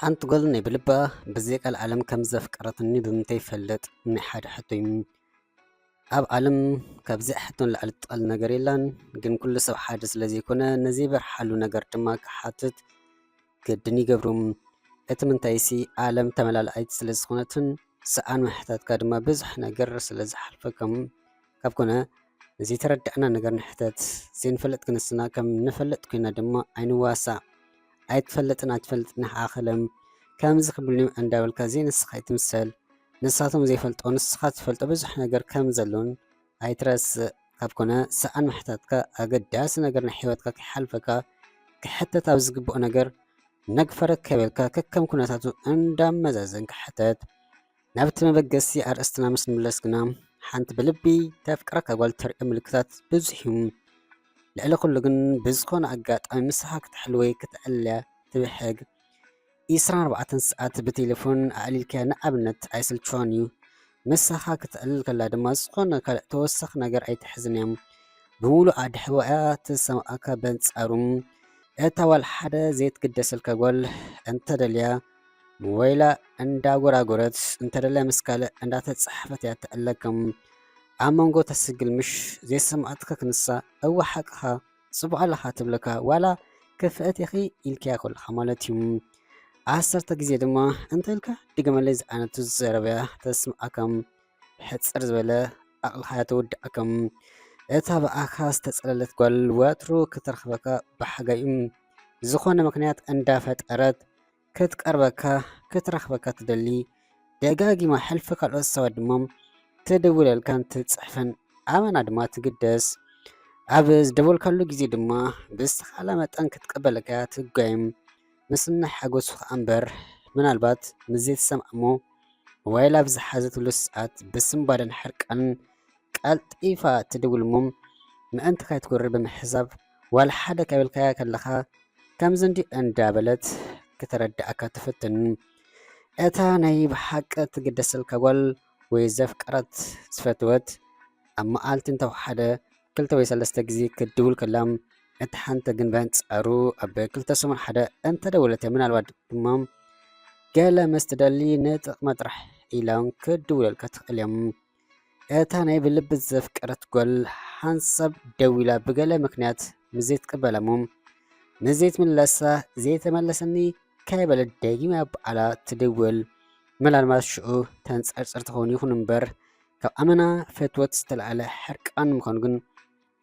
ሓንቲ ጓል ናይ ብልባ ብዘይ ቃል ዓለም ከም ዘፍቀረትኒ ብምንታይ ይፈልጥ ናይ ሓደ ሕቶ እዩ። ኣብ ዓለም ካብዚ ሕቶን ላዕሊ እትቀል ነገር የላን። ግን ኩሉ ሰብ ሓደ ስለዘይኮነ ነዚ በርሓሉ ነገር ድማ ክሓትት ገድን ይገብሩ። እቲ ምንታይሲ ዓለም ተመላልኣይት ስለ ዝኾነትን ሰኣን ምሕታትካ ድማ ብዙሕ ነገር ስለ ዝሓልፈከም ካብ ኮነ እዚ ተረዳእና ነገር ንሕተት ዘይንፈልጥ ክንስና ከም ንፈልጥ ኮይና ድማ ኣይንዋሳእ ኣይትፈልጥን ኣይትፈልጥን ሓኸለም ከምዚ ክብልኒ እንዳበልካ ዘይንስኻ ይትምሰል ንሳቶም ዘይፈልጦ ንስኻ ትፈልጦ ብዙሕ ነገር ከም ዘሎን ኣይትረስእ ካብ ኮነ ሰኣን ምሕታትካ ኣገዳሲ ነገር ናይ ሂወትካ ክሓልፈካ ክሕተት ኣብ ዝግብኦ ነገር ነግፈረክ ከበልካ ከከም ኩነታቱ እንዳመዛዘን ክሕተት ናብቲ መበገሲ ኣርእስትና ምስ ንምለስ ግና ሓንቲ ብልቢ ተፍቅረካ ጓል ተርእዮ ምልክታት ብዙሕ እዩ። ልዕሊ ኩሉ ግን ብዝኾነ ኣጋጣሚ ምስኻ ክትሕል ወይ ክትዕልያ ትብሕግ 24 ሰዓት ብቴሌፎን ኣዕሊልካ ንኣብነት ኣይስልችዋን እዩ። ምስኻ ክትዕልል ከላ ድማ ዝኾነ ካልእ ተወሳኺ ነገር ኣይትሕዝን እያ። ብምሉእ ኣድሕቦኣ ትሰምዓካ በንጻሩ እታ ዋል ሓደ ዘይትግደሰልካ ጓል እንተደልያ ሞባይላ እንዳጎራጎረት እንተደልያ ምስ ካልእ እንዳተፃሕፈት እያ ትዕለከም። ኣብ መንጎ ተስግልምሽ ዘይሰማዕትካ ክንሳ እዋሓቅኻ ጽቡቕ ኣለኻ ትብለካ ዋላ ክፍአት ይኺ ኢልክያ ኮልኻ ማለት እዩ። 10 ግዜ ድማ እንታይ ኢልካ ድገመለይ ዝዓነቱ ዘረብያ ተስምዓከም ሕፅር ዝበለ ኣቕልኻ ተወድኣከም። እታ ብኣኻ ዝተፀለለት ጓል ወትሩ ክትረኽበካ ብሓጋይ ዝኾነ ምክንያት እንዳፈጠረት ክትቀርበካ ክትረኽበካ ትደሊ ደጋጊማ ሕልፊ ካልኦት ሰባት ድማ ትድውለልካን ትፅሕፈን ኣመና ድማ ትግደስ ኣብ ዝደወልካሉ ግዜ ድማ ብዝተኻለ መጠን ክትቀበለካ ትጓይም ምስና ሓጎሱ ከዓ እምበር ምናልባት ምዘይ ትሰምዕ እሞ ሞባይል ኣብ ዝሓዘትሉ ሰዓት ብስምባደን ሕርቃንን ቀልጢፋ ትድውል እሞ ምእንቲ ካይትኩርር ብምሕሳብ ዋላ ሓደ ከበልካያ ከለኻ ከምዚ እንዲ እንዳበለት ክትረዳእካ ትፍትን። እታ ናይ ብሓቂ ትግደሰልካ ጓል ወይ ዘፍቀረት ዝፈትወት ኣብ መዓልቲ እንተወሓደ 2 ወይ 3 ግዜ ክትድውል ከላ እቲ ሓንቲ ግን በንጻሩ ኣብ 2 ሰሙን ሓደ እንተደወለት ምናልባት ድማ ገለ ምስ ትደሊ ንጥቕመ ጥራሕ ኢላውን ክትድውለልካ ትኽእል እያ። እታ ናይ ብልቢ ዘፍቀረት ጓል ሓንሳብ ደዊላ ብገለ ምክንያት ምዘይትቅበላ እሞ ምዘይትምለሳ ዘይተመለሰኒ ካይበለት ደጊማ በዓላ ትድውል ምናልባት ሽዑ ተንፀርፅር ትኸውን ይኹን እምበር ካብ ኣመና ፈትወት ዝተለዓለ ሕርቃን ምዃኑ ግን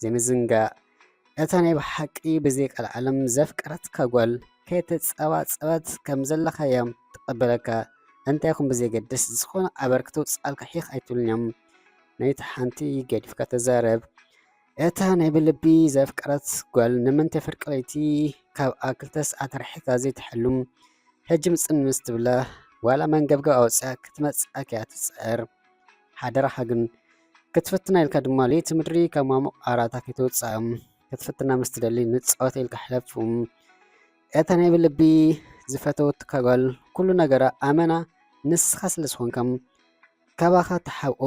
ዘይምዝንጋዕ። እታ ናይ ብሓቂ ብዘይ ቃል ዓለም ዘፍቀረትካ ጓል ከይተፀባፀበት ከም ዘለኻ እያ ትቐበለካ እንታይ ይኹን ብዘይገድስ ዝኾነ ኣበርክቶ ፃልካ ሒኽ ኣይትብልን እያ። ናይቲ ሓንቲ ገዲፍካ ተዛረብ። እታ ናይ ብልቢ ዘፍቀረት ጓል ንምንታይ ፍርቂ ለይቲ ካብኣ 2 ሰዓት ርሒካ ዘይትሕሉም ሕጂ ምፅን ምስ ትብላ ዋላ መንገብገብ ኣውፅኣ ክትመፅኣክ እያ ትፅዕር። ሓደራኻ ግን ክትፍትና ኢልካ ድማ ለይቲ ምድሪ ካብ ማሞቕ ኣራታ ከይተውፅእ ክትፍትና ምስ ትደሊ ንፃወተ ኢልካ ሕለፍ። እታ ናይ ብልቢ ዝፈተወትካ ጓል ኩሉ ነገራ ኣመና ንስኻ ስለ ዝኾንካ ካባኻ ተሓብኦ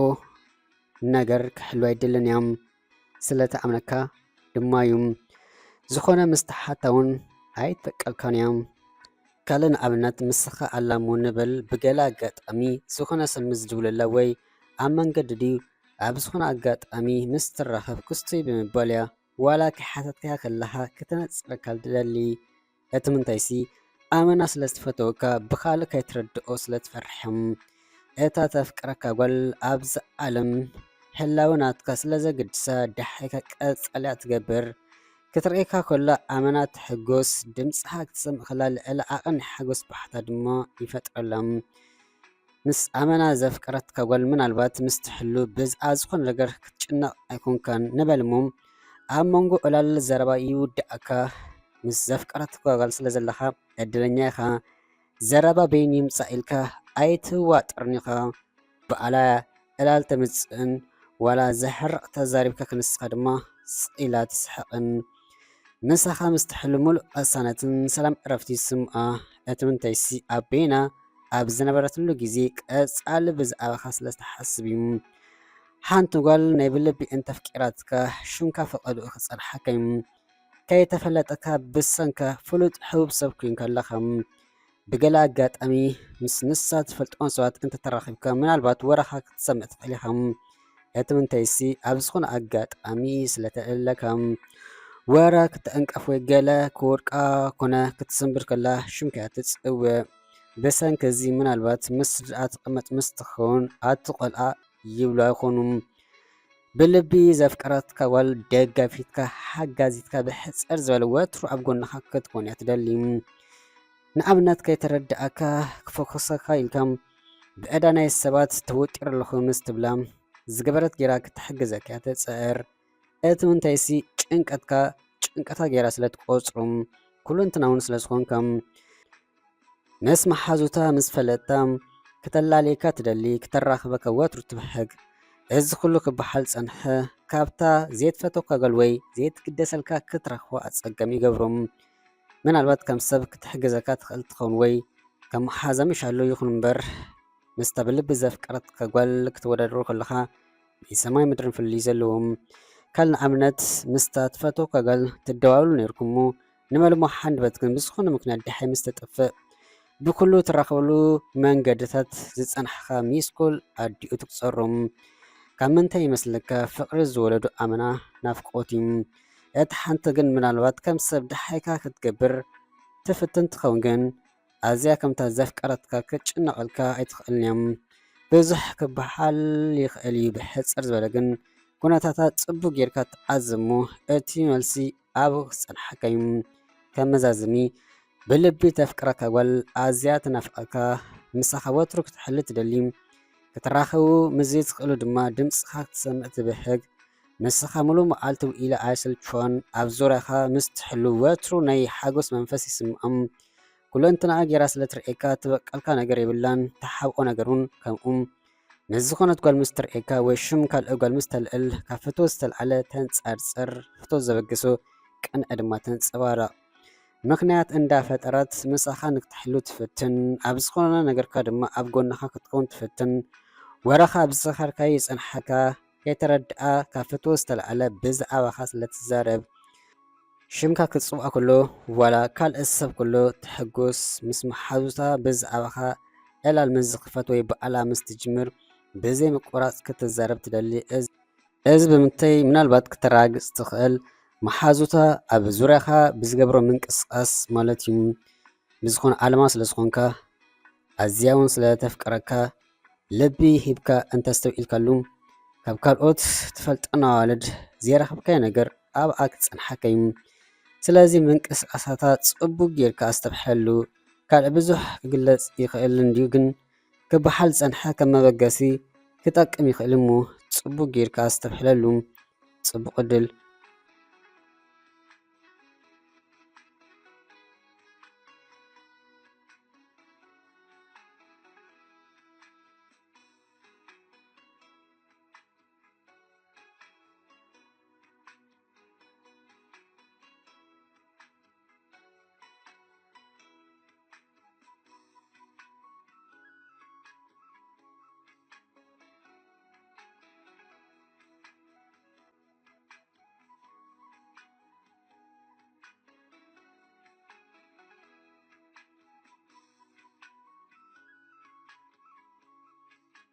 ነገር ክሕሉ ኣይደልን እያ ስለተኣምነካ ድማ እዩ። ዝኾነ ምስተሓታ እውን ኣይትበቀልካን እያ። ካልእ ንኣብነት ምስኻ ኣላሞ ንበል ብገለ ኣጋጣሚ ዝኾነ ሰብ ምስ ዝድውለላ ወይ ኣብ መንገዲ ድዩ ኣብ ዝኾነ ኣጋጣሚ ምስ ትራኸብ ክስተይ ብምባል እያ ዋላ ክሓተትካ ከለኻ ክትነፅረካ ትደሊ። እቲ ምንታይሲ ኣመና ስለ ዝፈተወካ ብኻልእ ከይትረድኦ ስለ ትፈርሕም። እታ ተፍቅረካ ጓል ኣብዚ ዓለም ሕላዊ ናትካ ስለ ዘገድሳ ዳሓይካ ቀፃልያ ትገብር። ክትርእካ ከላ ኣመና ትሕጎስ ድምፅኻ ክትሰምዕ ከላ ልዕሊ ዓቐን ሓጎስ ባሕታ ድማ ይፈጥረላ። ምስ ኣመና ዘፍቀረትካ ጓል ምናልባት ምስ ትሕሉ ብዛዕባ ዝኾነ ነገር ክትጭነቕ ኣይኮንካን ንበል እሞ ኣብ መንጎ ዕላል ዘረባ ይውዳእካ። ምስ ዘፍቀረትካ ጓል ስለ ዘለኻ ዕድለኛ ኢኻ። ዘረባ በይኒ ይምፃእ ኢልካ ኣይትዋጥርን ኢኻ። በዓላ ዕላል ተምፅእን ዋላ ዘሕርቕ ተዛሪብካ ክንስኻ ድማ ስኢላ ትስሕቕን። ንሳኻ ምስ ትሕሉ ሙሉእ ቅሳነትን ሰላም ዕረፍቲ ይስምዓ። እቲ ምንታይሲ ኣብ ቤና ኣብ ዝነበረትሉ ግዜ ቀፃሊ ብዛዕባኻ ስለ ዝተሓስብ እዩ። ሓንቲ ጓል ናይ ብልቢ እንተፍቂራትካ ሽምካ ፈቐድኡ ክፀርሓካ እዩ። ከይተፈለጠካ ብሰንካ ፍሉጥ ሕቡብ ሰብ ኮይንካ ኣለኻ። ብገለ ኣጋጣሚ ምስ ንሳ ትፈልጥዎን ሰባት እንተተራኺብካ ምናልባት ወረኻ ክትሰምዕ ትኽእል ኢኻ። እቲ ምንተይሲ ኣብ ዝኾነ ኣጋጣሚ ስለተደለካ ወረ ክትዕንቀፍ ወይ ገለ ክወድቃ ኮነ ክትስንብር ከላ ሽምካ እያ ትፅውዕ። ብሰንኪ እዚ ምናልባት ምስ ድኣ ትቕመጥ ምስ ትኸውን ኣቲ ቆልዓ ይብሉ ኣይኾኑም። ብልቢ ዘፍቀረትካ ጓል ደጋፊትካ ሓጋዚትካ ብሕፅር ዝበለ ወትሩ ኣብ ጎንኻ ክትኮን እያ ትደሊ። ንኣብነት ከይተረድኣካ ክፈኹሰካ ኢልካ ብዕዳናይ ሰባት ተወጢሩ ኣለኹ ምስ ትብላ ዝገበረት ጌራ ክትሕግዘካ እያ ትፅዕር። እቲ ምንተይሲ ጭንቀታ ጌራ ስለ ትቆፅሩ ኩሉ እንትና እውን ስለ ዝኾንካ ምስ መሓዙታ ምስ ፈለጥታ ከተላልየካ ትደሊ ክተራኽበካ ወትሩ ትብሕግ። እዚ ኩሉ ክበሓል ፀንሐ ካብታ ዘይትፈተውካ ጓል ወይ ዘይትግደሰልካ ክትረኽቦ ኣፀጋሚ ይገብሮም። ምናልባት ከም ሰብ ክትሕግዘካ ትኽእል ትኸውን ወይ ከም መሓዛ ምሻሎ ይኹን እምበር ምስታ ብልቢ ዘፍቀረትካ ጓል ክትወዳደሩ ከለኻ ናይ ሰማይ ምድርን ፍልይ ዘለዎም። ካል ንኣብነት ምስታ ትፈተውካ ጓል ትደዋውሉ ነይርኩሞ ንመልሞ ሓንደበት ግን ብዝኾነ ምክንያት ድሓይ ምስ ተጠፍእ ብኩሉ ትራኸበሉ መንገድታት ዝፀናሕካ ሚስኩል ኣዲኡ ትቁፀሮም። ካብ ምንታይ ይመስለካ ፍቅሪ ዝወለዱ ኣመና ናፍቆት እዩ። እቲ ሓንቲ ግን ምናልባት ከም ሰብ ድሓይካ ክትገብር ትፍትን ትኸውን ግን ኣዝያ ከምታ ዘፍቀረትካ ክትጭነቐልካ ኣይትኽእልን እዮም። ብዙሕ ክበሃል ይኽእል እዩ ብሕፅር ዝበለ ግን ኩነታታት ፅቡቅ ጌርካ ትዓዝሞ እቲ መልሲ ኣብ ክፀንሐካ እዩ። ከም መዛዝሚ ብልቢ ተፍቅረካ ጓል ኣዝያ ትናፍቐካ ምሳኻ ወትሩ ክትሕሊ ትደሊ። ክትራኸቡ ምዝይ ትኽእሉ ድማ ድምፅኻ ክትሰምዕ ትብሕግ። ንስኻ ሙሉእ መዓልቲ ውኢላ ኣይሰልችዋን ኣብ ዙርያኻ ምስ ትሕሉ ወትሩ ናይ ሓጎስ መንፈስ ይስምዖም። ኩሉ እንትናኣ ጌራ ስለ ትርኤካ ትበቀልካ ነገር የብላን ተሓብኦ ነገር እውን ከምኡ ምስ ዝኾነት ጓል ምስ ትርኤካ ወይ ሽም ካልእ ጓል ምስ ተልዕል ካብ ፍትወት ዝተልዓለ ተንፀርፅር ፍትወት ዘበግሶ ቅንዕ ድማ ተንፀባረቕ ምክንያት እንዳፈጠረት ምሳኻ ንክትሕሉ ትፍትን። ኣብ ዝኾነ ነገርካ ድማ ኣብ ጎንኻ ክትከውን ትፍትን። ወረኻ ብዝኸርካዮ ይፀንሐካ ከይተረድኣ ካብ ፍትወት ዝተልዓለ ብዛዕባኻ ስለትዛረብ ሽምካ ክትፅዋዕ ከሎ ዋላ ካልእ ሰብ ከሎ ትሕጎስ ምስ መሓዙታ ብዛዕባኻ ዕላል ምስ ዝኽፈት ወይ በዓላ ምስ ትጅምር ብዘይ ምቁራፅ ክትዛረብ ትደሊ። እዚ ብምንታይ ምናልባት ክተረጋግፅ ትኽእል መሓዙታ ኣብ ዙርያኻ ብዝገብሮ ምንቅስቃስ ማለት እዩ ብዝኾነ ዓለማ ስለ ዝኾንካ ኣዝያ እውን ስለተፍቀረካ ልቢ ሂብካ እንተስተውኢልካሉ ካብ ካልኦት ትፈልጠና ኣዋልድ ዘይረኸብካዮ ነገር ኣብኣ ክፀንሐካ እዩ። ስለዚ ምንቅስቃሳታ ፅቡቅ ጌርካ ዝተብሐሉ ካልእ ብዙሕ ክግለፅ ይኽእል እንድዩ ግን ክበሓል ፀንሐ ከም መበገሲ ክጠቅም ይኽእል እሞ ፅቡቅ ጌርካ ዝተብሕለሉ ፅቡቅ ዕድል